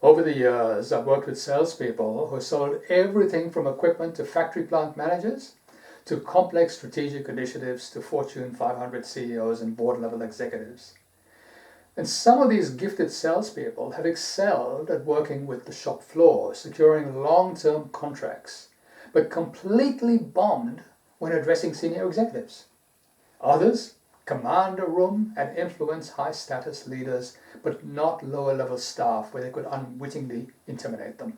Over the years, I've worked with salespeople who sold everything from equipment to factory plant managers to complex strategic initiatives to Fortune 500 CEOs and board-level executives. And some of these gifted salespeople have excelled at working with the shop floor, securing long-term contracts, but completely bombed when addressing senior executives. Others command a room and influence high-status leaders, but not lower-level staff where they could unwittingly intimidate them.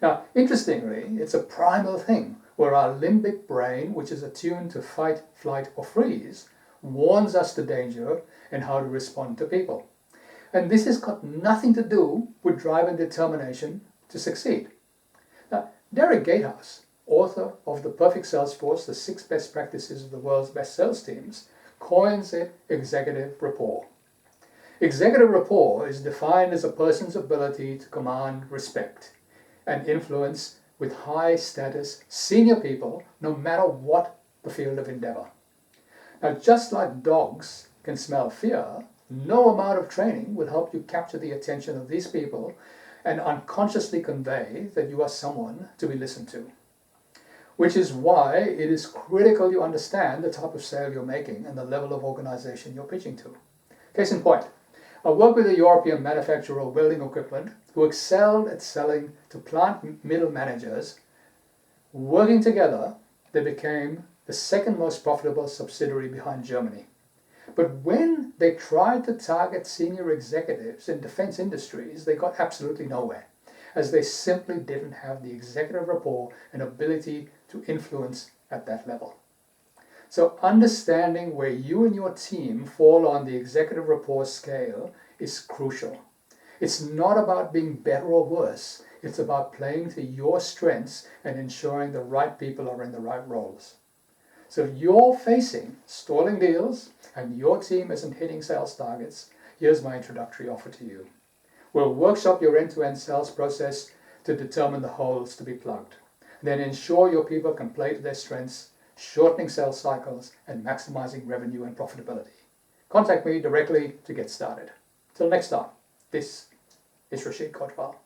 Now, interestingly, it's a primal thing where our limbic brain, which is attuned to fight, flight, or freeze, warns us to danger and how to respond to people. And this has got nothing to do with drive and determination to succeed. Now, Derek Gatehouse, author of The Perfect Sales Force, the 6 Best Practices of the World's Best Sales Teams, coins it Executive Rapport. Executive rapport is defined as a person's ability to command respect and influence with high-status senior people, no matter what the field of endeavor. Now, just like dogs can smell fear, no amount of training will help you capture the attention of these people and unconsciously convey that you are someone to be listened to. Which is why it is critical you understand the type of sale you're making and the level of organization you're pitching to. Case in point, I worked with a European manufacturer of welding equipment who excelled at selling to plant middle managers. Working together, they became the second most profitable subsidiary behind Germany. But when they tried to target senior executives in defense industries, they got absolutely nowhere, as they simply didn't have the executive rapport and ability to influence at that level. So understanding where you and your team fall on the executive rapport scale is crucial. It's not about being better or worse. It's about playing to your strengths and ensuring the right people are in the right roles. So if you're facing stalling deals and your team isn't hitting sales targets, here's my introductory offer to you. We'll workshop your end-to-end sales process to determine the holes to be plugged. Then ensure your people can play to their strengths, shortening sales cycles and maximizing revenue and profitability. Contact me directly to get started. Till next time, this is Rashid Kotwal.